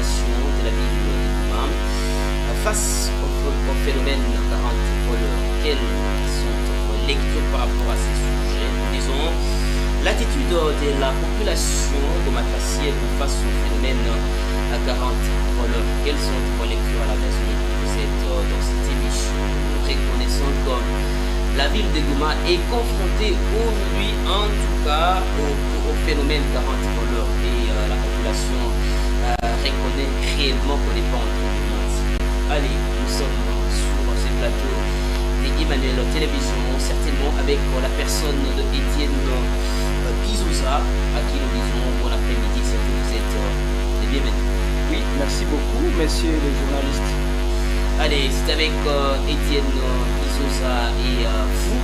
population de la ville de Goma face au phénomène de 40 voleurs. Quelles sont vos lectures par rapport à ces sujets? Nous disons l'attitude de la population gomatracienne face au phénomène à 40 voleurs. Quelles sont vos lectures à la maison? Vous êtes dans cette émission. Nous reconnaissons comme la ville de Goma est confrontée aujourd'hui en tout cas au phénomène 40 voleurs et la population reconnaît réellement qu'on n'est pas en train de mentir. Allez, nous sommes sur ce plateau d'Emmanuel Télévision, certainement avec la personne de Étienne Bizouza, à qui nous disons bon après-midi, c'est que vous êtes les bienvenus. Oui, merci beaucoup, messieurs les journalistes. Allez, c'est avec Étienne Bizouza et vous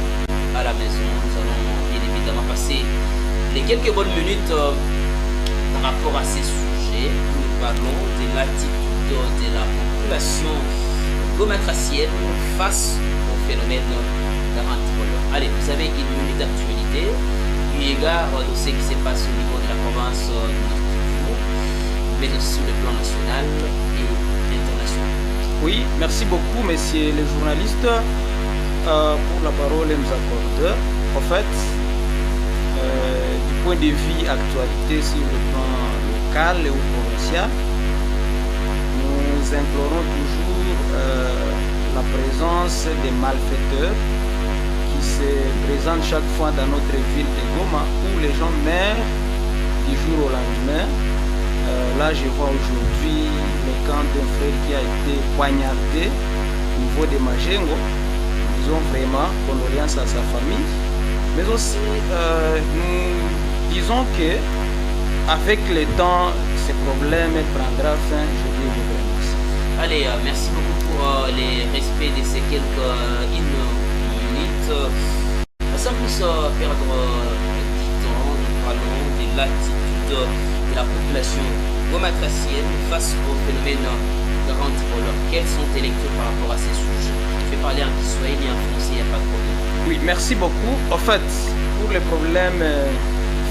à la maison. Nous allons bien évidemment passer les quelques bonnes minutes par rapport à ces sujets. Nous parlons de l'attitude de la population gomatracienne face au phénomène 40 voleurs. Allez, vous avez une minute d'actualité eu égard de ce qui se passe au niveau de la province du Nord-Kivu, mais aussi sur le plan national et international. Oui, merci beaucoup, messieurs les journalistes, pour la parole et nous accorder. En fait, du point de vue actualité sur le plan local et provincial, nous implorons toujours la présence des malfaiteurs qui se présentent chaque fois dans notre ville de Goma où les gens meurent du jour au lendemain. Là, je vois aujourd'hui le camp d'un frère qui a été poignardé au niveau de Majengo. Nous disons vraiment condoléances à sa famille. Mais aussi, nous disons que avec le temps, ce problème prendra fin. Je dis vous remercie. Allez, merci beaucoup pour les respects de ces quelques minutes. Sans plus perdre du temps, nous parlons de l'attitude de la population gomatracienne face au phénomène 40 voleurs. Quelles sont tes lectures par rapport à ces sujets? Je vais parler en kiswahili et en français, il n'y a pas de problème. Oui, merci beaucoup. En fait, pour le problème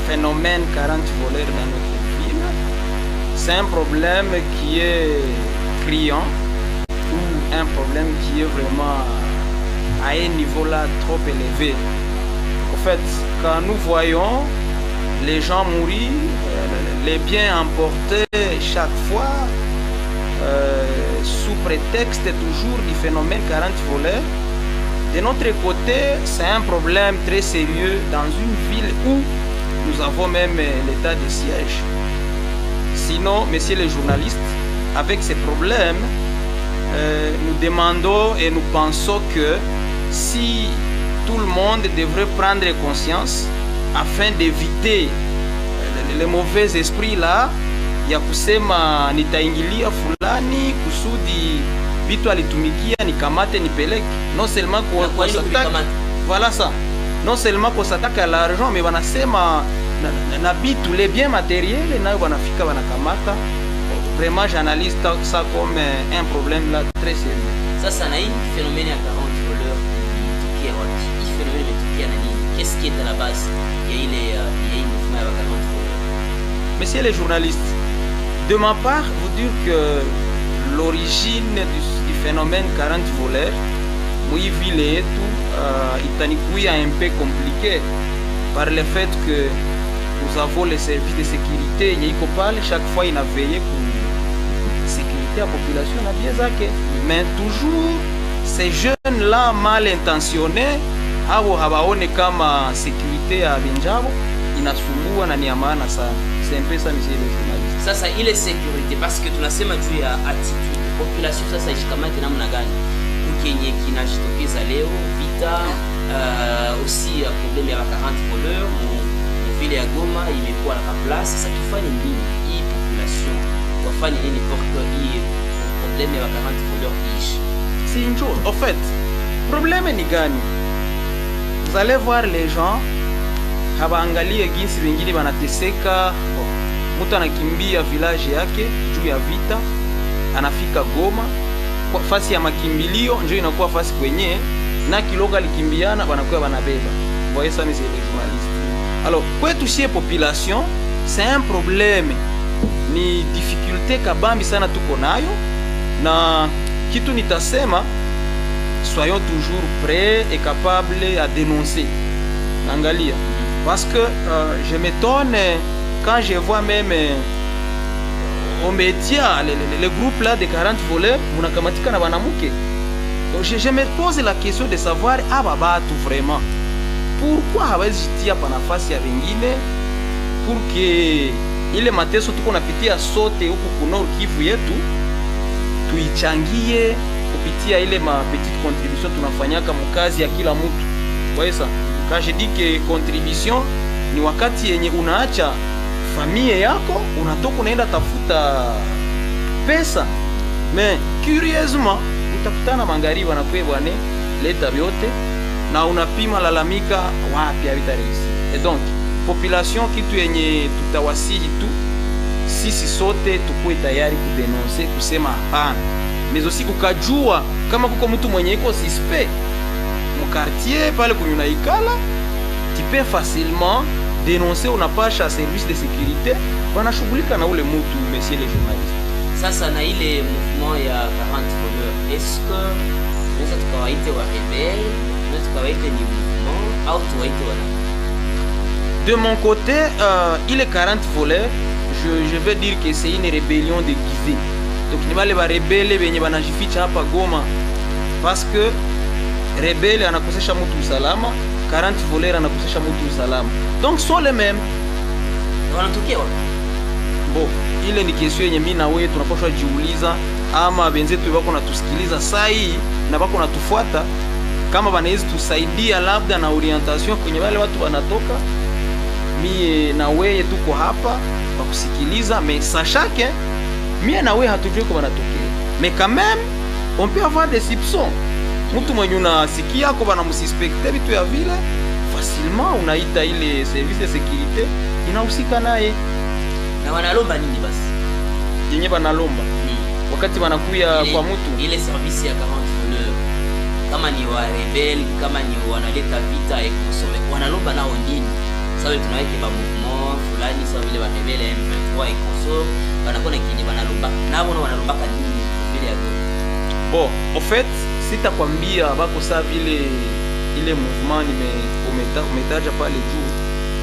phénomène 40 voleurs dans notre ville, c'est un problème qui est criant ou un problème qui est vraiment à un niveau là trop élevé. En fait, quand nous voyons les gens mourir, les biens emportés chaque fois, sous prétexte toujours du phénomène 40 voleurs, de notre côté, c'est un problème très sérieux dans une ville où nous avons même l'état de siège. Sinon, messieurs les journalistes, avec ces problèmes, nous demandons et nous pensons que si tout le monde devrait prendre conscience afin d'éviter les mauvais esprits là, ya kusema nitaingilia fulani kusudi vitu alitumikia nikamate nipeleke, non seulement kwa s'attaque, voilà ça, non seulement qu'on s'attaque à l'argent, mais wanasema na bitu les biens matériels nayo wanafika wanakamata. Vraiment, j'analyse ça comme un problème là très sérieux. Ça n'a une phénomène à 40 voleurs qui est un phénomène qui est qu'est-ce qui est à la base? Il y a une mouvement à 40 voleurs. Messieurs les journalistes, de ma part, vous dire que l'origine du phénomène 40 voleurs, muivile yetu itanikuya un peu compliqué par le fait que nous avons les services de sécurité yiko pale chaque fois il a veillé pour sécurité à la population na bien zake, mais toujours ces jeunes là mal intentionnés hao hawaone kama sécurité ya benjabo inasumbua na ni ya maana sana. C'est un peu ça, monsieur le journaliste. Sasa ile sécurité parce que tunasema juu ya attitude population sasa ishikamate namna gani ukenye kinajitokeza leo vita aussi problème ya 40 voleurs mu vile ya Goma imekuwa na place. Sasa tufanye nini hii population, wafanye nini pour que hii problème ya 40 voleurs ishi? Si njoo en fait problème ni gani? Vous allez voir les gens habaangalie jinsi wengine wanateseka. Mtu anakimbia village yake juu ya vita, anafika Goma kwa fasi ya makimbilio, ndio inakuwa fasi kwenye na kiloga likimbiana wanakuwa wanabeba. Voyez ça, monsieur les journalistes. Alors, kwetu chez population, c'est un problème ni difficulté kabambi sana tuko nayo, na kitu nitasema, soyons toujours prêts et capables à dénoncer. Angalia, parce que je m'étonne quand je vois même au média les groupes là de 40 voleurs munakamatika na banamuke. Donc je me pose la question de savoir ababatu vraiment pourquoi hawezi jitia pa nafasi ya wengine pour que ile mateso tuko napitia sote huku kunor Kivu yetu tuichangie kupitia ile ma petite contribution tunafanyaka mkazi ya kila mtu. Kwa hiyo quand je dis que contribution ni wakati yenye unaacha familia yako unatoka unaenda tafuta pesa, mais curieusement utakutana mangari wanakuwa bwana leta vyote na unapima lalamika wapi havitarisi. Et donc population, kitu yenye tutawasihi tu sisi sote tukue tayari kudenonse, kusema hapana, mais aussi kukajua kama kuko mtu mwenye iko suspect mu quartier pale kunyuna ikala, tu peux facilement dénoncer, unapasha service de sécurité wanashughulika na ule mtu, monsieur le journaliste. Sasa na ile mouvement ya 40 voleurs, est-ce que tunaweza tukawaite wa rebelle, tunaweza tukawaite ni mouvement au tuwaite wana? De mon côté, il est 40 voleurs, je veux dire que c'est une rébellion déguisée. Donc ni wale ba rebelle benye banajificha hapa Goma, parce que rebelle anakosesha mtu usalama, 40 voleurs anakosesha mtu usalama. Donc sont les mêmes. Wanatokea wapi? Bon, ile ni kesho yenye mimi na wewe tunapaswa jiuliza, ama wenzetu wako natusikiliza saa hii na wako natufuata, kama wanaweza tusaidia labda na orientation kwenye wale watu wanatoka. Mie na wewe tuko hapa kwa kusikiliza, mais sachant que mie na wewe hatujui kwa wanatokea, mais quand même on peut avoir des soupçons. Mtu mwenye unasikia kwa banamususpecte vitu ya vile, facilement unaita ile service de sécurité inahusika naye. Na wanalomba nini basi? Yenye banalomba wakati wanakuya kwa mtu ile service ya 40 voleurs, kama ni wa rebelle, kama ni wanaleta vita ekosome, wanalomba nao nini? Sawa, tunaita ba mouvement fulani sawa vile wa rebelle M23 ekosome, wanakuwa kinyi banalomba nao, wanalomba nini vile ya go? Bon, en fait sitakwambia bako saa vile ile mouvement umetaja pale juu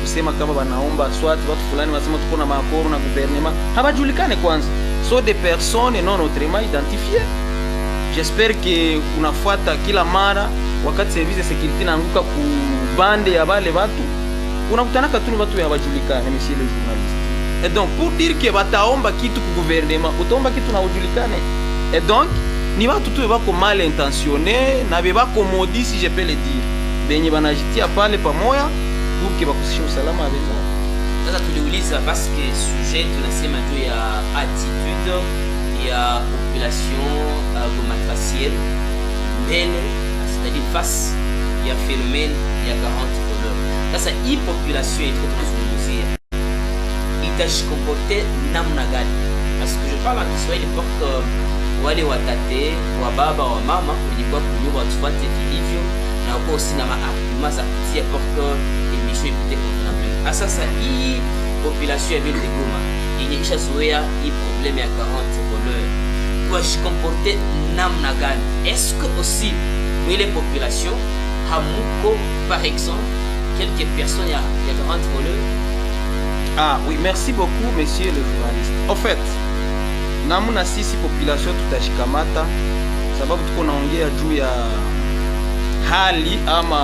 kusema kama banaomba swati watu fulani wasema tuko na makoro na gouvernement habajulikane kwanza, so des personnes non autrement identifiées. J'espère que unafuata kila mara wakati service de sécurité naanguka ku bande ya bale watu unakutana katuni watu habajulikane, monsieur le journaliste. Et donc pour dire que bataomba kitu ku gouvernement, utaomba kitu na ujulikane. Et donc ni watu tu bako mal intentionnés na bako maudits, si je peux le dire, benye banajitia pale pamoja pour que bakosishe usalama wa wenzao. Sasa tuliuliza parce que sujet tunasema juu ya attitude ya population gomatracienne mbele, c'est-à-dire face ya phénomène ya 40 voleurs. Sasa hii population yetu tunazungumzia itashikombote namna gani? Parce que je parle en Kiswahili pour que wale watate wa baba wa mama walikuwa kunyumba watufuate vilivyo na uko usina maarguments za kutia pour que émission ipite convenablement. Sasa hii population ya ville de Goma yenye ishazoea hii problème ya 40 voleurs doit se comporter namna gani? Est-ce que aussi dans les populations hamuko par exemple quelques personnes ya 40 voleurs? Ah oui, merci beaucoup monsieur le journaliste. En fait, namuna sisi population tutashikamata sababu tuko naongea juu ya hali ama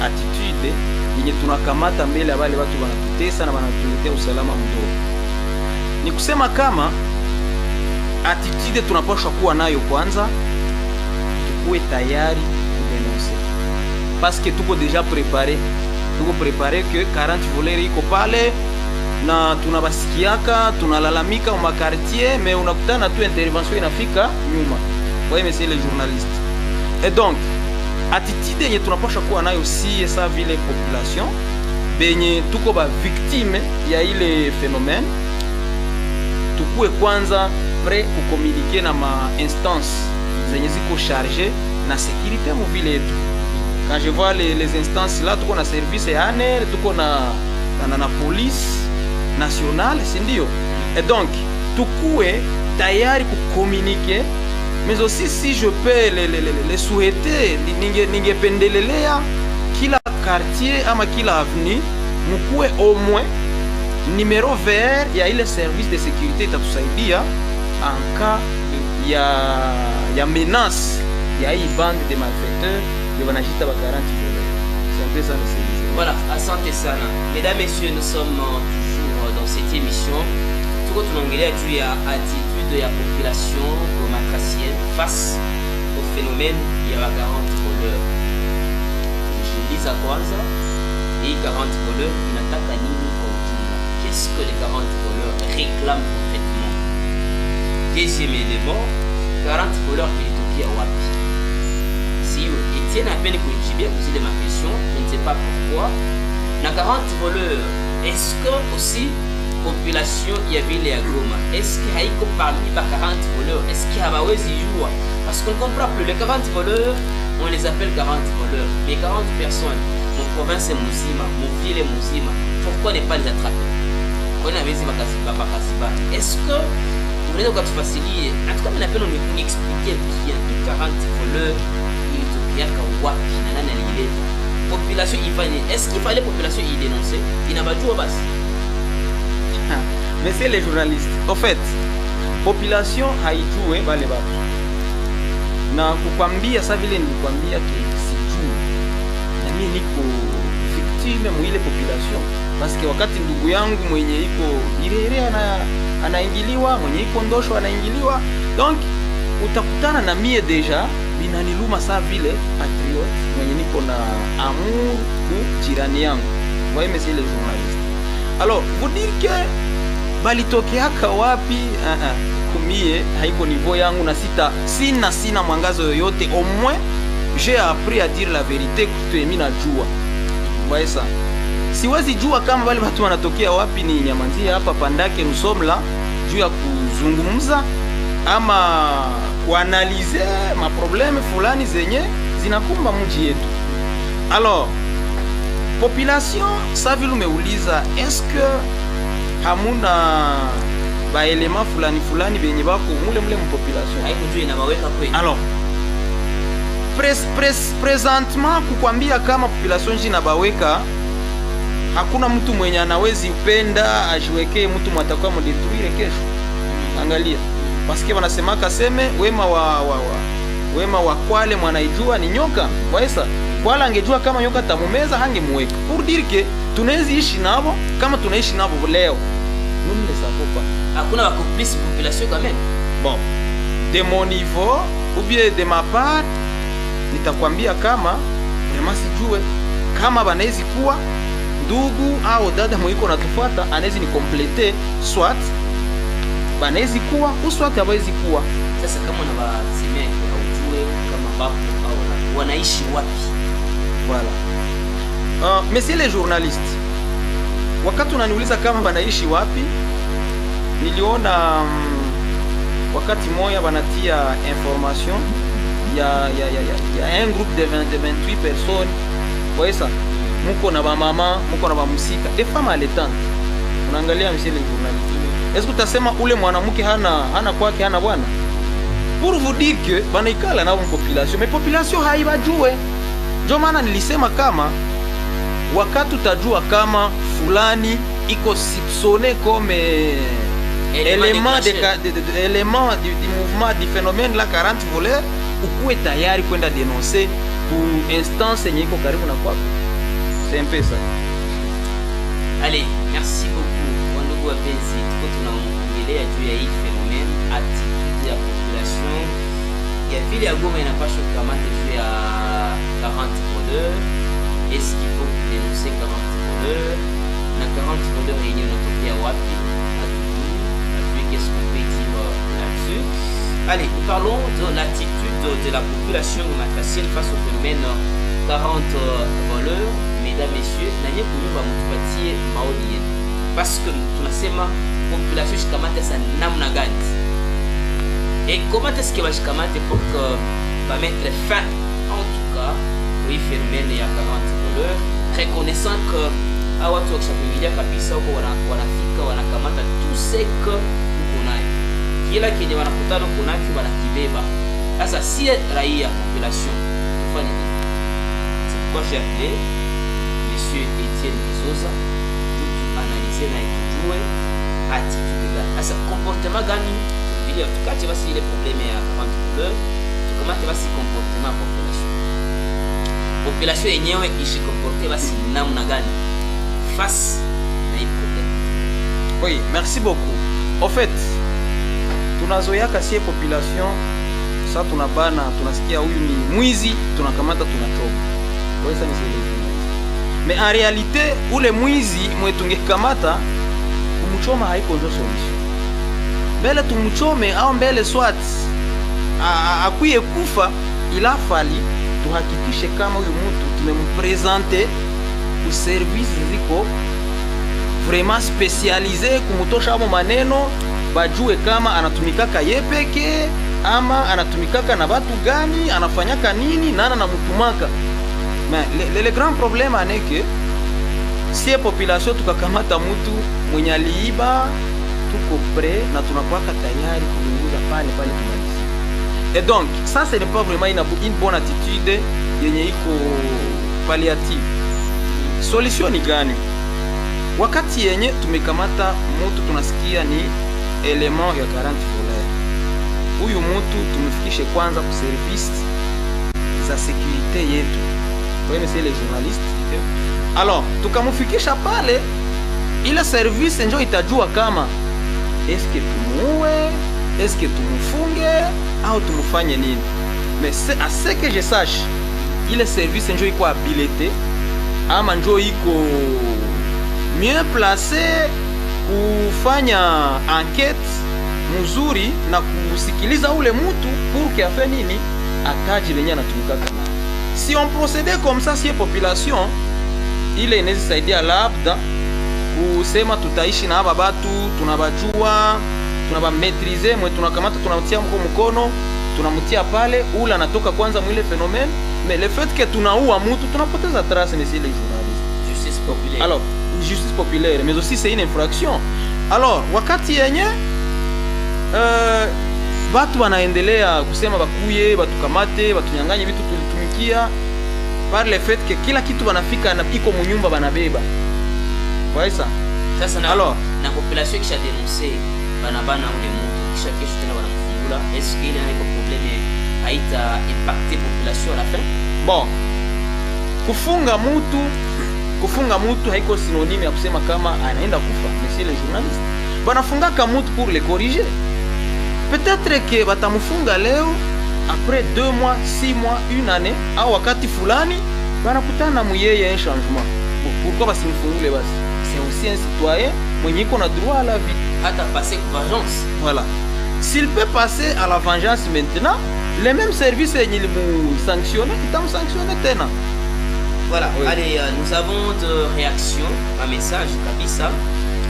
attitude yenye tunakamata mbele ya wale watu wanatutesa na wanatuletea usalama mdogo. Ni kusema kama attitude tunapaswa kuwa nayo kwanza, tukue tayari kudenoncer parce que tuko déjà préparé que 40 voleurs iko pale na tunabasikiaka tunalalamika mu quartier, mais unakutana tu intervention inafika nyuma. Kwa hiyo monsieur le journaliste, et donc attitude yenye tunapasha kuwa nayo si sa vile population benye tuko ba victime ya ile phénomène, tukue kwanza prêt kucommuniquer na ma instance zenye ziko chargé na sécurité mu vile yetu. Quand je vois les instances là, tuko na service ya ANR, tuko na police nationale, si ndio? Et donc tukue tayari kucommuniquer, mais aussi si je peux les souhaiter, ningependelelea kila quartier ama kila avenue mkuwe au moins numéro vert ya ile service de sécurité itatusaidia en cas ya menace ya hii bande de malfaiteurs de wanajita ba 40 voleurs. C'est un peu ça le service. Voilà, asante sana. Mesdames, messieurs, nous sommes toujours dans cette émission. Tuko tunaongelea juu ya attitude ya population gomatracienne face au phénomène ya ba 40 voleurs. Jiuliza kwanza, hii 40 voleurs inataka nini kwa ujumla? Qu'est-ce que les 40 voleurs réclament concrètement? Deuxième élément, 40 voleurs vilitokea wapi? Si Etienne a peine kujibia kuzile ma question, je ne sais pas pourquoi. Na 40 voleurs, est-ce que aussi population ya vile ya Goma, est-ce que haiko parmi ba 40 voleurs, est-ce qu'il y a hawezi jua? Parce qu'on comprend plus, les 40 voleurs, on les appelle 40 voleurs, mais 40 personnes, mon province est Muzima, mon ville est Muzima, pourquoi ne pas les attraper? On a vu est-ce que vous voulez donc faciliter? En tout cas, on appelle on expliquer bien 40 voleurs, il y a wapi na nani alileta population ifanye. Est-ce qu'il fallait population y dénoncer? Il n'a pas tout basi. Messieurs les journalistes, en fait, population haijue bale batu. Na kukwambia sa vile nilikwambia ke sijui. Na mimi niko victime mwile population parce que wakati ndugu yangu mwenye iko Birere anaingiliwa, mwenye iko Ndosho anaingiliwa, donc utakutana na mie deja binaniluma saa vile patriote mwenye niko na amour ku jirani yangu. Voyez messieurs les journalistes. Alors, vous dire que balitokeaka wapi? Kumie haiko niveau yangu na sina mwangazo yoyote. Au moins j'ai appris à dire la vérité kutuemi na jua. Voyez ça. Siwezi jua kama wale watu wanatokea wapi, ni nyamanzia hapa Pandake nous sommes là juu ya kuzungumza ama kuanalize ma problème fulani zenye zinakumba mji yetu. Alors, population sa vile umeuliza, est-ce que hamuna ba element fulani benye bako mule population haikujui na baweka kweli? Alors, présentement kukwambia kama population jina baweka, hakuna mtu mwenye anawezi upenda ajiwekee mtu mwatakuwa mdetruire kesho. Angalia, paske wanasemaka seme wema wa Kwale mwanaijua ni nyoka. Waesa Kwale angejua kama nyoka tamumeza hangemuweka. Pour dire que tunawezi ishi nabo kama tunaishi nabo leo. Nous ne les savons pas. Hakuna complice population quand même. Bon, de mon niveau ou bien de ma part, nitakwambia kama vraiment sijue kama banawezi kuwa ndugu au dada mwiko natufuata anawezi ni complete, soit banawezi kuwa ou soit hawezi kuwa. Sasa kama unawasemea ujue kama bapo au wanaishi wapi? Voilà. Messieurs les journalistes, wakati unaniuliza kama banaishi wapi, niliona wakati moya banatia information ya un groupe de 28 personnes. Voyez ça? Muko na ba mama, muko na ba musika, des femmes allaitantes. Unaangalia messieurs les journalistes. Est-ce que utasema ule mwanamke hana kwake hana bwana? Pour vous dire que banaikala na population, mais population haibajue. Ndio maana nilisema kama wakati utajua kama fulani iko soupçonné comme élément du mouvement du phénomène la 40 voleurs, ukuwe tayari kwenda dénoncer pour instance yenye iko karibu na kwako. C'est un peu ça. Allez, merci beaucoup. Wandugu wapenzi, tuko tunaongelea juu ya hii phénomène attitude ya population ya vile ya Goma inapaswa kukamata juu ya 40 voleurs. Est-ce qu'il faut dénoncer 40 voleurs? Na 40 voleurs yenye unatokea wapi? Qu'est-ce qu'on peut dire là-dessus? Allez, nous parlons de l'attitude de la population matracienne face au phénomène 40 voleurs. Mesdames, messieurs, nanye kunyumba mtupatie maoni yenu. Parce que tunasema population shikamate sa namna gani? Et comment est-ce que bashikamate pour que va mettre fin en tout cas au phénomène ya 40 voleurs, reconnaissant que watu wakishakuingilia kabisa huko wanafika wanakamata tout ce que uko nayo. kila kenye wanakutana kunaki wanakibeba. Sasa si raia population tufanye nini? C'est pourquoi j'ai appelé monsieur Etienne Bizoza pour analyser na tujue attitude gani. Sasa comportement gani vile tukache basi ile probleme ya 40 couleurs, tukamate basi comportement population. Population yenyewe ishi comporter basi namna gani face na hii problème. Oui, merci beaucoup. En fait, tunazoeaka sie population sa tunabana, tunasikia huyu ni mwizi, tunakamata tunachoma. Kwa hiyo ni sisi. Mais en réalité, ule mwizi mwe tungekamata kumchoma haiko ndio solution. Mbele tumchome au mbele swat akuye kufa, ila fali tuhakikishe kama huyu mtu tumempresente ku service ziko vraiment spécialisé kumutosha hapo maneno, bajue kama anatumikaka yepeke ama anatumikaka na watu gani, anafanyaka nini, nana na mutumaka. Mais le grand problème ane que si population tukakamata mtu mwenye aliiba, tuko prêt na tunakuwaka tayari kumunguza pale tumalizi. Et donc ça ce n'est pas vraiment une bonne attitude yenye iko palliative. Solution ni gani? Wakati yenye tumekamata mtu tunasikia ni element ya 40 voleurs, huyu mtu tumefikishe kwanza ku service za sécurité yetu. Kwa hiyo les journalistes. Alors tukamufikisha pale, ile service ndio itajua kama eske tumuue, eske tumufunge au tumufanye nini. Mais c'est à ce que je sache, ile service ndio iko habilité ama ndio iko mieux placé kufanya enquête mzuri na kusikiliza ule mtu pour que afanye nini, ataji lenye anatumika kama. Si on procédait comme ça, si population ile inaweza saidia labda kusema tutaishi na haba batu, tunabajua, tunabametrize, mwe tunakamata tunamtia mkono, tunamtia pale, ula anatoka kwanza mwile phénomène, mais le fait que tunaua mtu tunapoteza trace, mais c'est les journalistes. Justice populaire. Alors, justice populaire, mais aussi c'est une infraction. Alors, wakati yenye batu wanaendelea kusema bakuye, batukamate, batunyanganye vitu tulitumikia, par le fait que kila kitu banafika na iko munyumba banabeba. Kwa ça. Sasa na alors na population kisha dénoncer banabana ule mtu kisha kesho tena wanamfungula, est-ce qu'il y a un problème haita impacter population à la fin? Bon. Kufunga mutu haiko synonyme ya kusema kama anaenda kufa. Monsieur les journalistes, banafungaka mutu pour le corriger. Peut-être que batamufunga leo, après 2 mois, 6 mois, 1 année, au wakati fulani banakutana muyeye un changement. Pourquoi basimfungule basi? C'est aussi un citoyen mwenye iko na droit à la vie. Hata passer kwa vengeance. Voilà. S'il peut passer à la vengeance maintenant, les mêmes services yenye limu sanctionner, itam sanctionner tena. Voilà, oui. Allez, nous avons de réactions, un message, Kabissa.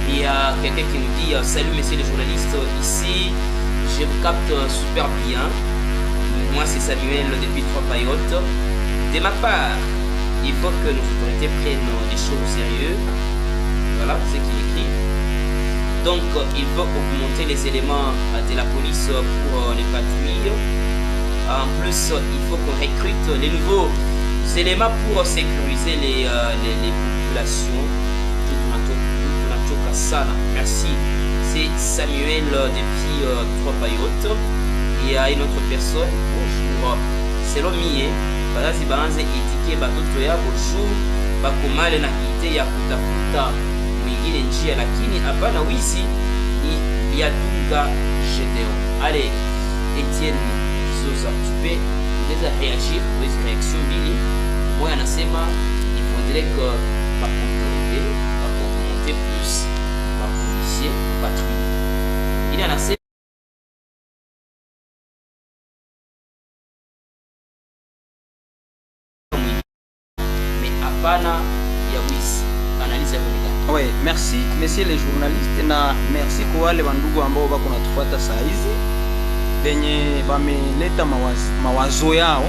Il y a quelqu'un qui nous dit salut messieurs les journalistes, ici je vous capte super bien. Moi c'est Samuel depuis Trois-Paillotes. De ma part, il faut que nos autorités prennent les choses au sérieux. Voilà ce qu'il écrit. Donc il faut augmenter les éléments de la police pour les patrouilles. En plus, il faut qu'on recrute les nouveaux éléments pour sécuriser les populations. Merci. C'est Samuel depuis Trois-Paillotes. Il y a une autre personne. Bonjour. Selon mie, badazi baanze itike batoto ya bonjour bakomale na kite ya kutafuta mwingine njia, lakini hapana wizi ni Biadunga Gedeon. Allez, Etienne Bizoza, tu peux déjà réagir pour les réactions mbili. Moi anasema il faudrait que ma autorité va augmenter plus ma policier patrouille. Il y en a assez. Oui, merci messieurs les journalistes na merci kwa wale wandugu ambao bako natufuata saa hizi benye bameleta mawazo yao.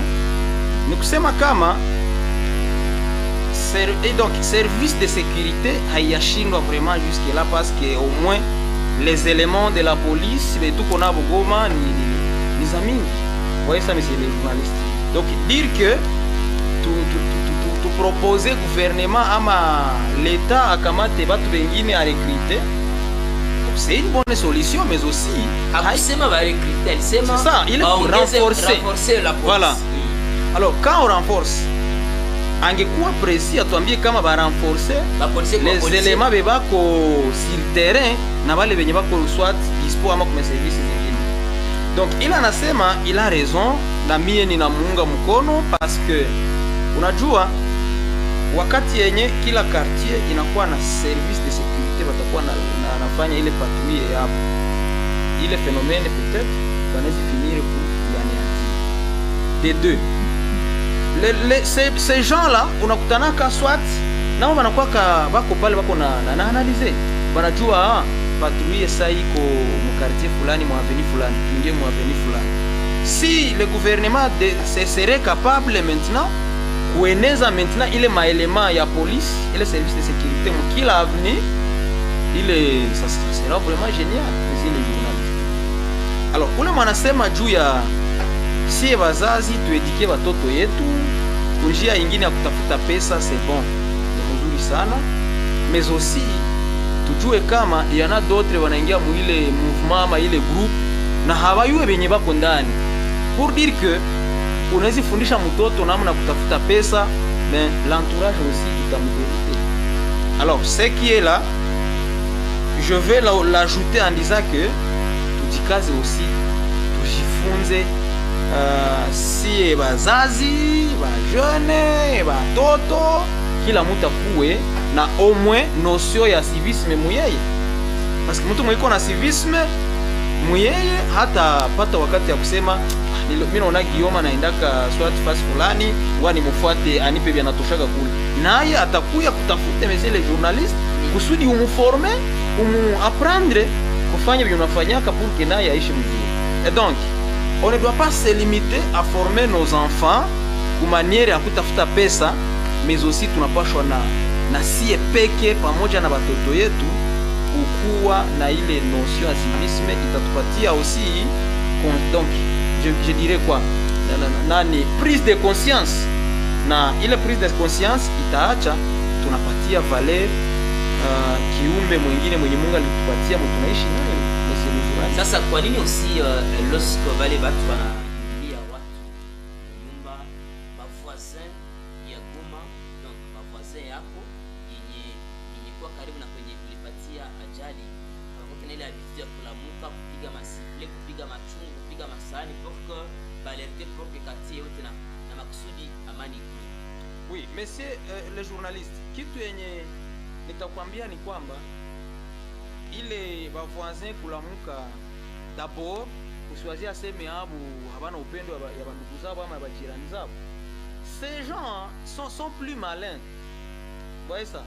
Ni kusema kama donc service de sécurité hayashindwa vraiment jusque là parce que au moins les éléments de la police mais tout qu'on a Goma ni amis. Vous voyez ça, monsieur les journalistes. Donc dire que tu proposer gouvernement ama l'État akamate batu bengine à recruter, c'est une bonne solution, mais aussi c'est ça, il faut renforcer la police. Voilà. Alors quand on renforce, angekuwa précis atuambie kama ba renforcer les éléments bebako sur terrain na wale benye bako soit dispo ama kwa services zingine. Donc il anasema il a raison na mie ninamuunga mkono parce que unajua wakati yenye kila quartier inakuwa na service de sécurité batakuwa nafanya ile patrouille hapo, ile phénomène peut-être banaweza finir ku gagner des deux. Ces gens-là unakutanaka swat nao wanakuwa bako pale bako na analyser, wanajua patrouille ça iko mu quartier fulani mu avenue fulani ingie mu avenue fulani. Si le gouvernement serait capable maintenant kueneza maintenant ile maélément ya police ile service de sécurité mu kila avenue, ça sera vraiment génial les journalistes. Alors ule mwanasema juu ya si wazazi tuedike watoto yetu kunjia ingine ya kutafuta pesa, c'est bon, ni mzuri sana, mais aussi tujue kama yana d'autres wanaingia mu ile mouvement ama ile group na hawayue benye bako ndani, pour dire que unaweza fundisha mtoto namna kutafuta pesa, mais l'entourage aussi itamdériter. Alors ce qui est là, je vais l'ajouter en disant que tujikaze aussi tujifunze si bazazi bajene batoto kila mtu akuwe na au moins notion ya civisme muyeye, parce que mtu mwiko na civisme muyeye hata pata wakati ya kusema mimi naona Gioma naendaka swat fast fulani wani mfuate anipe vya natoshaka kule, naye atakuya kutafuta mesele journaliste kusudi umuforme apprendre kufanya vile unafanyaka pour que naye aishi mzuri. Et donc on ne doit pas se limiter à former nos enfants kwa maniere ya kutafuta pesa, mais aussi tunapashwa na sie peke pamoja na batoto yetu kukuwa na ile notion ya civisme, itatupatia aussi donc je dirais quoi nani prise de conscience, na ile prise de conscience itaacha tunapatia valeur kiumbe mwingine mwenye Mungu alitupatia mtunaishi naye. Sasa kwa nini aussi lorsque wale watu wanaingia watu nyumba voisin ya Goma, donc voisin yako yenye kwa karibu na kwenye kulipatia ajali, wanakuwa na ile habitude ya kulamuka kupiga masible, kupiga machungu, kupiga masani pour que balerte pour que quartier yote na makusudi amani. Oui, monsieur le journaliste, kitu yenye nitakwambia ni kwamba ile bavoisin kulamuka d'abord usiwazi aseme abu habana upendo ya bandugu zabo ama bajirani zabo. Ces gens sont plus malins. Vous voyez ça?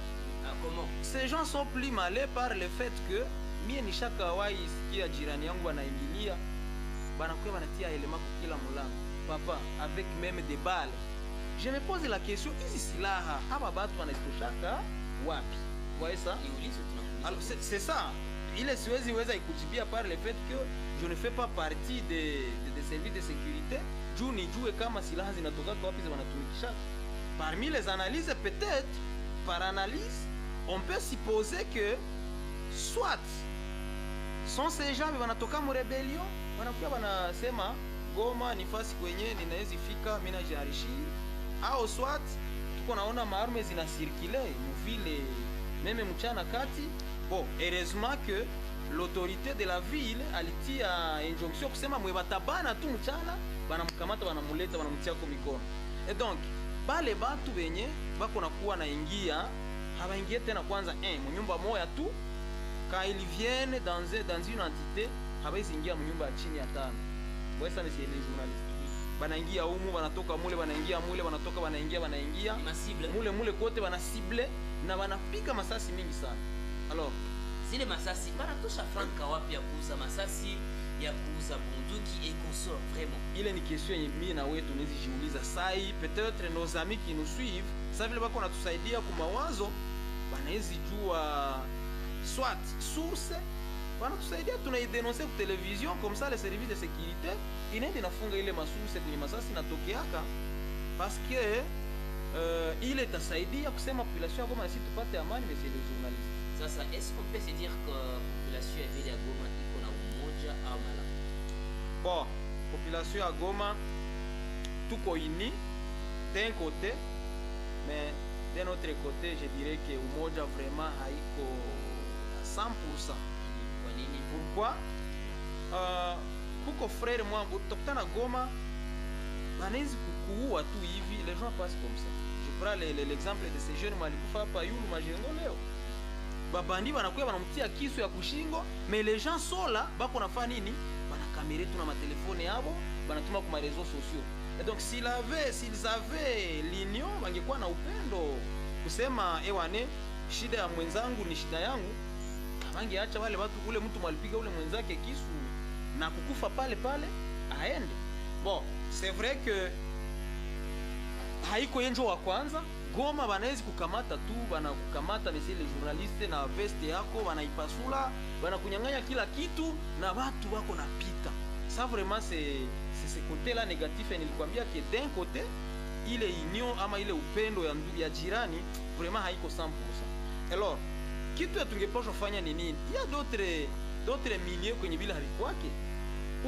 Comment? Ces gens sont plus malins par le fait que mie ni shaka wai sikia jirani yangu anaingilia banakuwa banatia elema kwa kila mulango. Papa avec même des balles. Je me pose la question, hizi silaha haba batu wanazitoshaka wapi? Vous voyez ça? Alors c'est ça. Il est siwezi weza ikujibia par le fait que je ne fais pas partie des services de sécurité. Juu nijue kama silaha zinatoka wapi zinatumikisha. Parmi les analyses, peut-être par analyse, on peut supposer que soit sont ces gens qui wanatoka mu rebellion, wanakuwa wanasema Goma ni fasi kwenye ninaweza fika mimi najarishi, au soit tuko naona maarme zina circuler mu ville même mchana kati. Bon, heureusement que l'autorité de la ville alitia injonction kusema mwe batabana tu mchana banamkamata banamuleta banamtia kwa mikono. Et donc bale batu benye bako nakuwa naingia habaingie tena kwanza mnyumba moya tu, quand ils viennent dans une entité habaizingia mnyumba ya chini ya tano. Wewe sana si les journalistes banaingia humu banatoka mule banaingia mule banatoka banaingia mule kote banasible na banapika masasi mingi sana. Alors zile masasi banatosha franka wapi ya kuuza masasi ya kuuza bunduki et consort vraiment? Ile ni question yenye mimi na wewe tunazijiuliza sai. Peut-être nos amis qui nous suivent sasa vile bako natusaidia kwa mawazo banaweza jua soit source wanatusaidia, tunaidenonse kwa television, comme ça les services de sécurité inaenda inafunga ile masuse kwenye masasi natokeaka, parce que ile itasaidia kusema population ya Goma na sisi tupate amani. Monsieur le journaliste, sasa est-ce qu'on peut se dire que population ya vile ya Goma iko na umoja au mala? Bon, population ya Goma tuko uni d'un côté, mais d'un autre côté je dirais que umoja vraiment haiko 100%. Kwa nini? Pourquoi? Kuko frère mwangu utokutana Goma banezi kukuua tu hivi, les gens passent comme ça. Je prends l'exemple de ces jeunes malikufa hapa Yulu Majengo leo, babandi banakuya banamtia kisu ya kushingo, mais les gens sola bako nafanya nini? Banakamere tu na matelefone yabo, banatuma kwa réseaux sociaux. Et donc s'ils avaient l'union, bangekuwa na upendo kusema ewane, shida ya mwenzangu ni shida yangu, bangeacha wale watu, ule mtu mwalipiga ule mwenzake kisu na kukufa pale pale aende. Bon, c'est vrai que haiko yenjo wa kwanza. Goma banawezi kukamata tu, banakukamata monsieur le journaliste na veste yako, banaipasula, banakunyang'anya kila kitu na watu wako napita. Ça vraiment c'est ce côté là négatif, et nilikwambia que d'un côté ile union ama ile upendo ya ndugu ya jirani vraiment haiko 100%. Alors kitu tungepaswa fanya ni nini? Il y a d'autres milieux kwenye bila havikwake.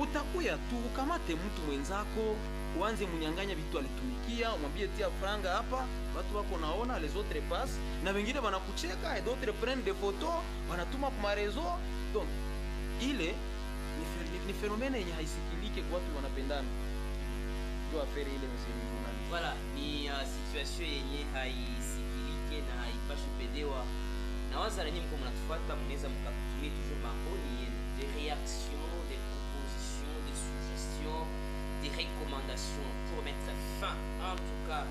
Utakuya tu ukamate mtu mwenzako, uanze munyanganya vitu alitumikia, umwambie tia franga hapa, watu wako naona, les autres passent, na wengine wanakucheka, et d'autres prennent des photos, wanatuma kwa réseau. Donc ile ni phénomène yenye haisikilike kwa watu wanapendana. Ndio affaire ile msiri. Voilà, ni situation yenye haisikilike na haipashi pedewa. Na waza na nyinyi mko mnatufuata, mnaweza mkatumia toujours maoni yenu, des réactions, des propositions, des suggestions, des recommandations pour mettre fin en tout cas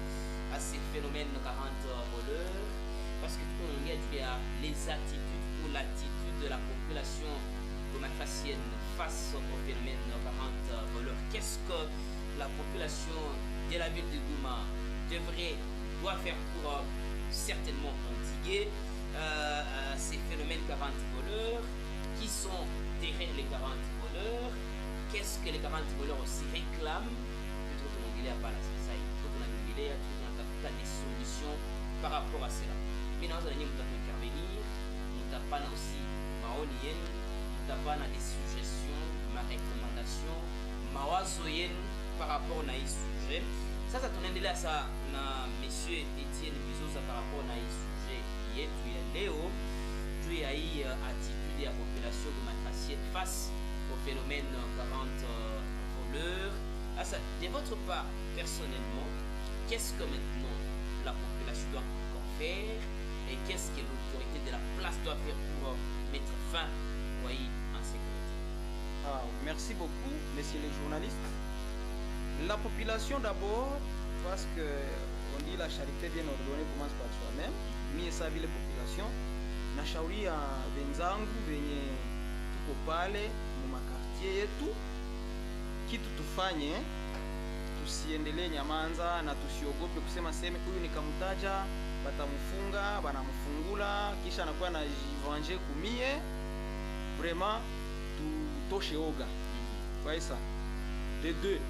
à ces phénomènes 40 voleurs, parce que tout le monde a les attitudes ou l'attitude de la population gomafacienne face au phénomène 40 voleurs. Qu'est-ce que la population de la ville de Goma doit faire pour certainement endiguer ces phénomènes 40 voleurs? Qui sont derrière les 40 voleurs? Qu'est-ce que les 40 voleurs aussi réclament? Plutôt que l'onglet à Palas, ça y est, plutôt que l'onglet à des solutions par rapport à cela. Mais nous allons intervenir, nous avons aussi maoni yenu, nous avons des suggestions, ma recommandation, mawazo yenu par rapport à ce sujet. Ça tunaendelea ça na monsieur Etienne Bizoza par rapport à ce sujet yetu ya leo juu ya hii attitude ya population gomafacienne face au phénomène 40 voleurs. De votre part, personnellement, qu'est-ce que maintenant la population doit encore faire et qu'est-ce que l'autorité de la place doit faire pour mettre fin au pays en sécurité? Merci beaucoup, messieurs les journalistes. La population d'abord, parce que on dit la charité bien ordonnée commence par soi-même. Mie savi les populations, na shauri ya wenzangu wenye tuko pale mu makartier yetu, kitu tufanye, tusiendelee nyamanza na tusiogope kusema seme huyu nikamtaja batamfunga, banamfungula kisha anakuwa na jivanje kumie. Vraiment tutoshe oga. Kwa ça. De deux,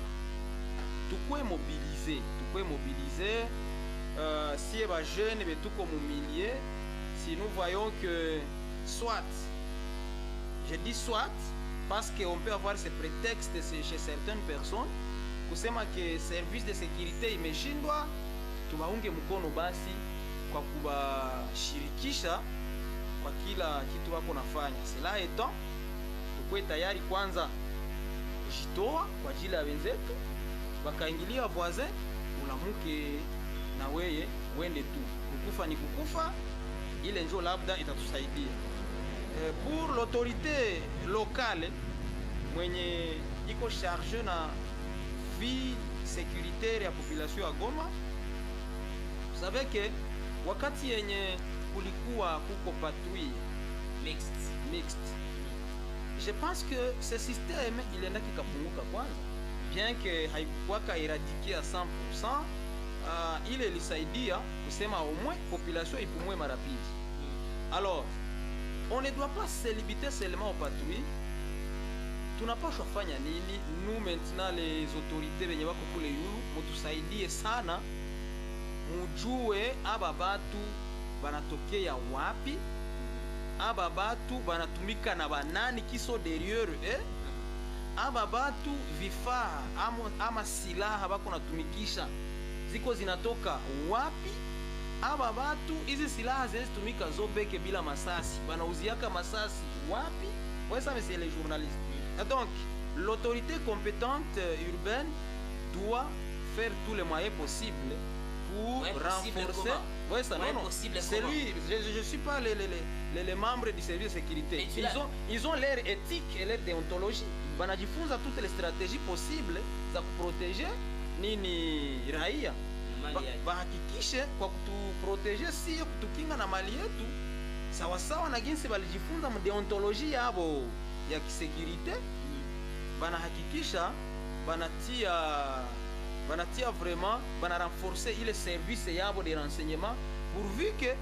tukwe mobiliser, si les jeunes betuko mu milieu, si nous voyons que soit, je dis soit parce qu'on peut avoir ce prétexte chez certaines personnes kusema que service de sécurité imeshindwa, tuwaunge mkono basi kwa kubashirikisha kwa kila kitu wako nafanya. Cela étant, tukwe tayari kwanza kujitoa kwa ajili ya wenzetu, wakaingilia voisin, ulamuke na weye wende tu, kukufa ni kukufa, ile njo labda itatusaidia. Pour l'autorité locale mwenye iko charge na vie sécuritaire ya population ya Goma, vous savez que wakati yenye kulikuwa kuko patrouille mixte, je pense que ce système il enda kikapunguka kwanza, bien que haikuwaka éradiqué à 100%, ile ilisaidia kusema au moins population ipumue mara pili. Alors on ne doit pas se limiter seulement aux patrouilles. Tunapaswa fanya nini? Nous maintenant les autorités benye bako kule yulu mutusaidie sana, mujue aba batu banatokea wapi, aba batu banatumika na banani kiso derrière aba batu vifaa ama silaha bako natumikisha ziko zinatoka wapi, aba batu hizi silaha zinazitumika zobeke bila masasi banauziaka masasi wapi? Ouais, ça mais c'est les journalistes. Donc, l'autorité compétente urbaine doit faire tous les moyens possibles pour renforcer. Oui, ça non, non. C'est lui. Je ne suis pas les membres du service de sécurité. Ils ont leur éthique et leur déontologie. Banajifunza toutes les stratégies possibles za kuproteger nini raia. Bahakikishe kwa kutuproteger si kutukinga na mali yetu sawasawa na jinsi balijifunza mu deontologie yabo ya kisekirite. Banahakikisha banatia vraiment bana renforcer ile service yabo de renseignement pourvu que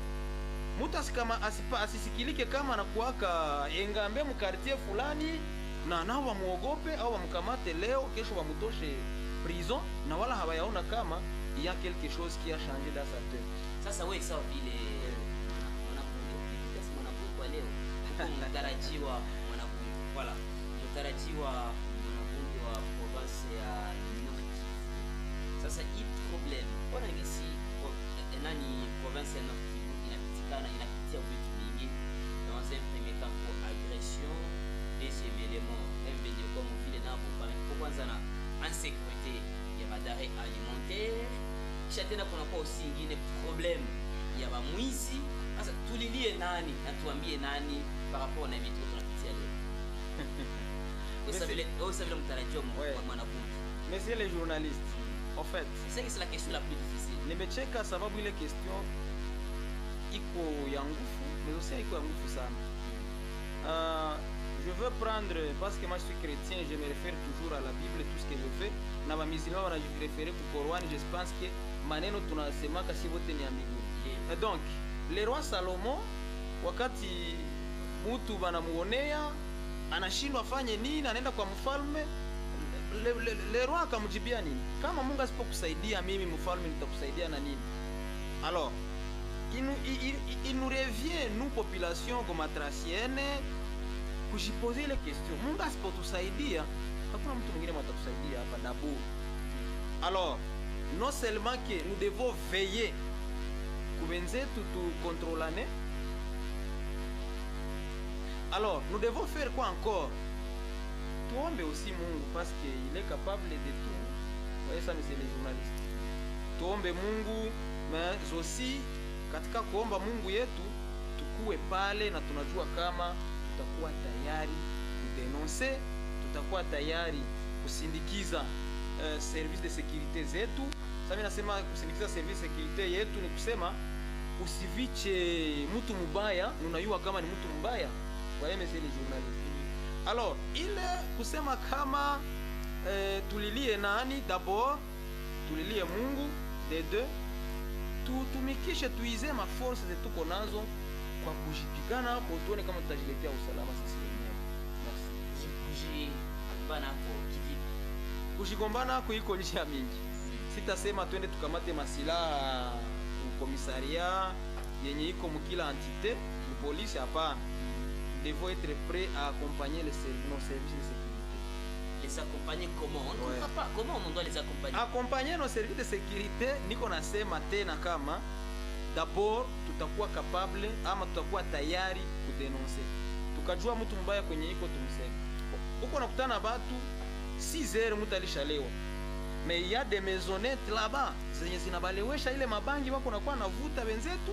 mutu kama asisikilike kama anakuaka engambe mu quartier fulani na nao bamuogope au bamkamate leo kesho bamutoshe prison na wala hawayaona kama il y a quelque chose qui a changé dans sa tête. Sasa wewe sawa vile kwa leo mtarajiwa mwanabunge wala mtarajiwa mwanabunge wa province ya Nord Kivu. Sasa hii problem ona ngisi nani province ya Nord Kivu inapitia vitu vingi dans un premier temps pour agression, deuxième élément mbenye comme vile nabo kwa kwanza na insécurité ya madare alimentaire, kisha tena kuna kwa aussi ingine problem ya bamwizi. Sasa tulilie nani na tuambie nani par rapport na vitu tunapitia leo? Vous savez le mtarajio mwanabunge. Messieurs les journalistes, en fait, c'est la question la plus difficile. Nimecheka sababu ile question iko ya nguvu, mais aussi iko ya nguvu sana. Je veux prendre, parce que moi je suis chrétien, je me réfère toujours à la Bible, tout ce que je fais. Na ba musulmans wanajireferer ku Qur'an, je pense que maneno tunasemaka si wote ni ambigu. Et donc, le roi Salomon wakati mtu banamuonea anashindwa afanye nini, anaenda kwa mfalme, le roi akamjibia nini? Kama Mungu asipokusaidia mimi mfalme nitakusaidia na nini? Alors, il nous revient nous population gomatracienne kujiposer ile question. Mungu asipotusaidia hakuna mtu mwingine atatusaidia hapa d'abord. Alors, non seulement que nous devons veiller kubenzetu tu contrôler. Alors, nous devons faire quoi encore? Tuombe aussi Mungu parce qu'il est capable de tout. Vous voyez ça, monsieur les journalistes. Tuombe Mungu, mais aussi katika kuomba Mungu yetu tukue pale na tunajua kama tutakuwa tayari kudenoncer, tutakuwa tayari kusindikiza service de sécurité zetu. Sasa nasema kusindikiza service de sécurité yetu ni kusema usiviche mtu mbaya, unajua kama ni mtu mbaya. Voyez messieurs les journalistes. Alors, ile kusema kama tulilie nani d'abord? Tulilie Mungu, de deux tutumikishe tuize ma force zetu konazo kwa kujipigana hapo tuone kama tutajiletea usalama sisi wenyewe. Merci. Kujigombana hapo kivipi? Kujigombana hapo iko njia mingi. Sitasema twende tukamate masilaha komisaria yenye iko mkila entité de police hapana. Devons être prêts à accompagner nos services de sécurité. Les accompagner comment? On ne comprend pas. Comment on doit les accompagner? Accompagner nos services de sécurité, niko nasema tena kama d'abord tutakuwa capable ama tutakuwa tayari kudenoncer. Tukajua mtu mbaya kwenye iko tumseme. Uko nakutana batu 6h mtu alishalewa. Mais il y a des maisonnettes là-bas zenye zinabalewesha ile mabangi wako nakuwa navuta wenzetu.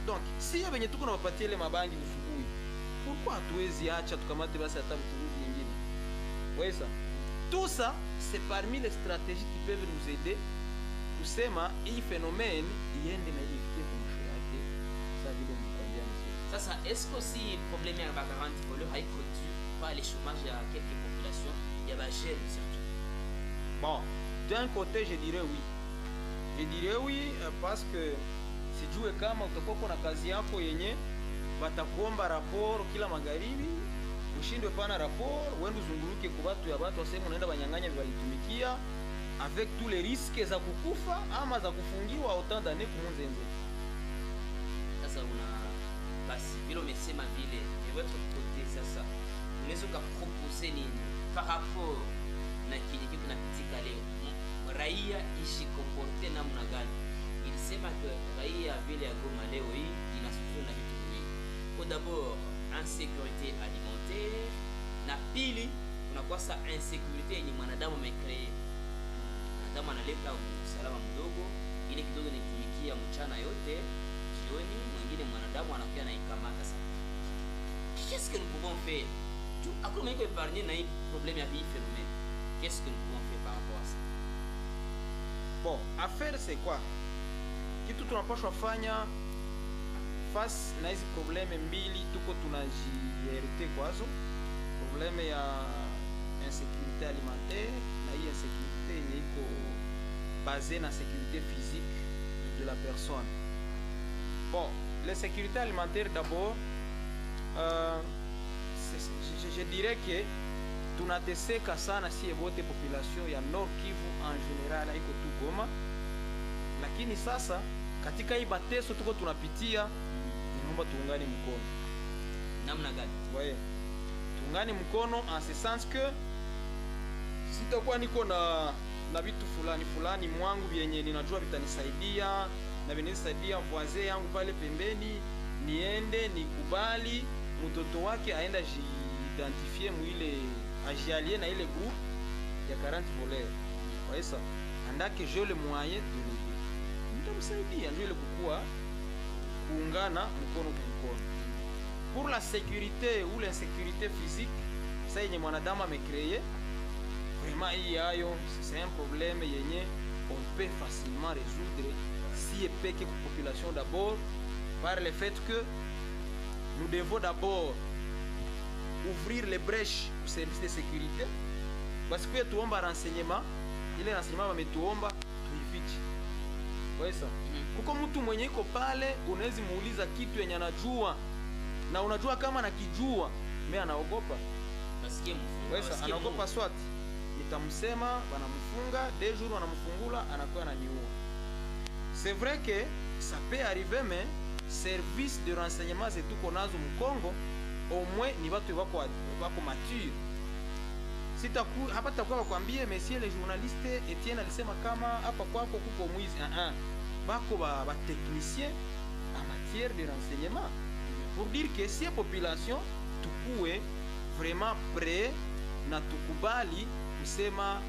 Donc si ya benye tuko nawapatia ile mabangi usubuhi. Pourquoi hatuwezi acha tukamate basi hata mturuzi nyingine? Ouais ça. Tout ça c'est parmi les stratégies qui peuvent nous aider kusema hii phénomène iende na ifike kwa mwisho yake. Ça vile nikwambia mzee. Sasa est-ce que aussi problème ya garanti pour le haiko dû par les chômages à quelques populations, il y a ba jeunes surtout. Bon, d'un côté je dirais oui. Je dirais oui parce que sijue kama utakuwa na kazi yako yenye batakuomba rapport kila magharibi, ushindwe pana rapport, uende uzunguluke kwa watu ya watu waseme unaenda banyang'anya vibalitumikia avec tous les risques za kukufa ama za kufungiwa autant d'années kumunzenze. Sasa una basi vile umesema vile de votre côté, sasa unaweza kuproposer nini par rapport na kile kitu kinapitika leo, raia ishi comporte namna gani? Ilisema que raia vile ya Goma leo hii inasufiri na vitu vingi. Kwa d'abord insécurité alimentaire, na pili unakuwa sa insécurité yenye mwanadamu amecree. Mwanadamu analeta usalama mdogo, ile kidogo inatumikia mchana yote, jioni mwingine mwanadamu anakuwa na ikamata sana. Qu'est-ce que nous pouvons faire? Tu ako meko épargner na hii problème ya hii phénomène. Qu'est-ce que nous pouvons faire par rapport à ça? Bon, affaire c'est quoi? Kitu tunapaswa fanya face na hizi probleme mbili tuko tunajiherite kwazo, probleme ya insécurité alimentaire na hii insécurité yenye iko basée na sécurité physique de la personne. Bon, l'insécurité alimentaire d'abord, je dirais que tunateseka sana si wote population ya Nord Kivu en general, iko tu Goma, lakini sasa katika hii mateso tuko tunapitia, naomba tuungane mkono. Namna gani? Wae, tuungane mkono en ce sens que sitakuwa niko na vitu fulani mwangu vyenye ninajua vitanisaidia na vinisaidia voisin yangu pale pembeni, niende nikubali mtoto wake aenda jiidentifie mwile ajialie na ile groupe ya 40 voleurs. Kwa hiyo andake je le moyen de l'aider, nitamsaidia ndio ile kukua kuungana mkono kwa mkono. Pour la sécurité ou l'insécurité physique, ça yenye mwanadamu amecréé, vraiment hii yayo c'est un problème yenye on peut facilement résoudre si epeke kwa population d'abord, par le fait que nous devons d'abord ouvrir les brèches au service de sécurité, parce que tuomba renseignement, ile renseignement wametuomba tuifiche. Kwa hiyo kuko mtu mwenye iko pale unaweza muuliza kitu yenye anajua na unajua kama nakijua mimi anaogopa, nasikia mfunga, wewe anaogopa swati, nitamsema wanamfunga 2 jours wanamfungula anakuwa ananiua. C'est vrai que ça peut arriver, mais service de renseignement zetu konazo mkongo au moins ni watu wako mature. Sitaku hapa takuwa kwambie monsieur le journaliste Etienne alisema kama hapa kwako kuko mwizi, bako ba technicien en matière de renseignement pour dire que si population tukue vraiment prêt na tukubali kusema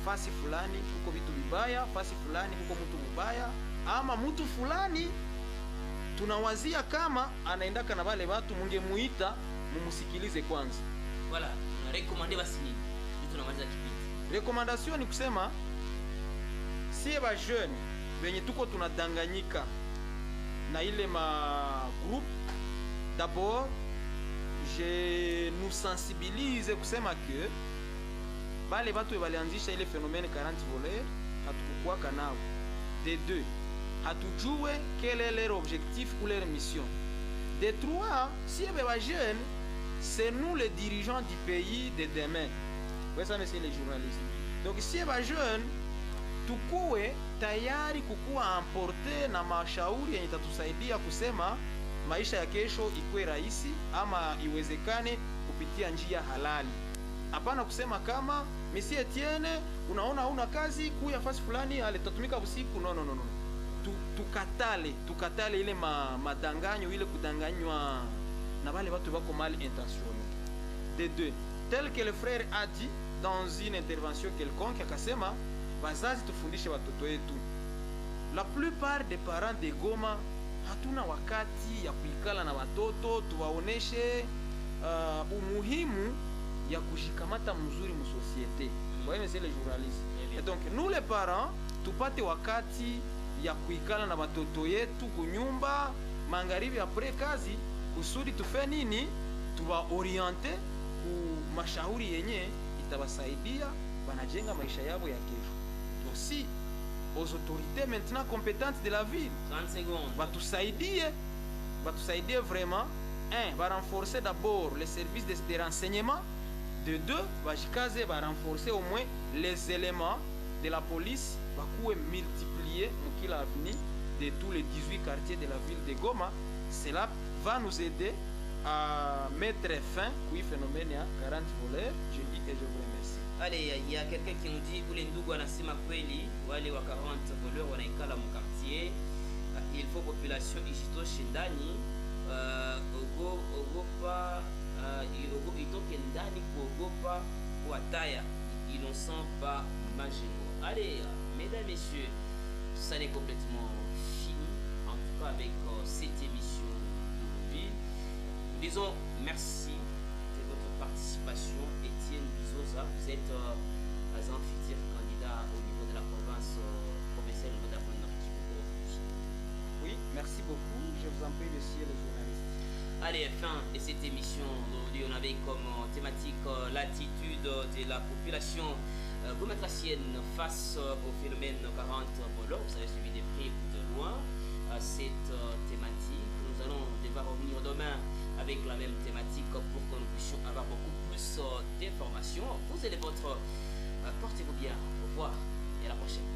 fasi fulani kuko vitu vibaya, fasi fulani kuko mtu mbaya, ama mtu fulani tunawazia kama anaendaka na wale watu, mungemuita mumusikilize kwanza. Voilà, tuna recommander basi nini? Tunamaliza kipindi. Recommandation ni kusema si ba jeune wenye tuko tunadanganyika na ile ma groupe, d'abord je nous sensibilise kusema que bale batu walianzisha ile phénomène 40 voleurs hatukukuwa kanao. De deux, hatujue quel est leur objectif ou leur mission. De trois, si ba jeune, c'est nous les dirigeants du pays de demain. Vous savez, messieurs les journalistes. Donc si ba jeune tukue tayari kukuwa emporte na mashauri yenye tatusaidia kusema maisha ya kesho ikuwe rahisi ama iwezekane kupitia njia halali. Hapana kusema kama Monsieur Etienne unaona una kazi kuya fasi fulani alitatumika usiku. No. Tukatale ile madanganyo, ile kudanganywa na wale watu wako mal intentionnés. De deux, tel que le frère a dit dans une intervention quelconque, akasema wazazi tufundishe watoto wetu. La plupart des parents de Goma hatuna wakati ya kuikala na watoto tuwaoneshe umuhimu ya kushikamata mzuri mu société. Voyez monsieur les journalistes. Et donc nous les parents tupate wakati ya kuikala na watoto yetu kunyumba magharibi après kazi, kusudi tufe nini, tuwaoriente ku mashauri yenye itabasaidia banajenga maisha yao ya kesho. Aussi aux autorités maintenant compétentes de la ville, 30 secondes, batusaidie vraiment un, va renforcer d'abord les services de renseignement. De deux, Bajikaze va renforcer au moins les éléments de la police, va multiplier l'avenir de tous les 18 quartiers de la ville de Goma. Cela va nous aider à mettre fin au phénomène 40 voleurs. Je dis que je vous remercie. Allez, il y a quelqu'un qui nous dit ule ndugu anasema kweli wale wa 40 voleurs wanaikala mu quartier, il faut population ijitoshe ndani ogopa itoke ndani kuogopa kuataya innocent pas mageno. Allez, mesdames, messieurs, ça n'est complètement fini, en tout cas avec cette émission d'aujourd'hui. Nous disons merci de votre participation. Étienne Bizoza, vous êtes un futur candidat au niveau de la province provinciale au niveau de la Kivu. Oui, merci beaucoup. Je vous en prie, messieurs les journalistes. Allez, fin de cette émission. Aujourd'hui, on avait comme thématique l'attitude de la population gomatracienne face au phénomène 40 voleurs. Vous avez suivi de près ou de loin cette thématique. Nous allons devoir revenir demain avec la même thématique pour que nous puissions avoir beaucoup plus d'informations. Vous et les vôtres, portez-vous bien. Au revoir et à la prochaine.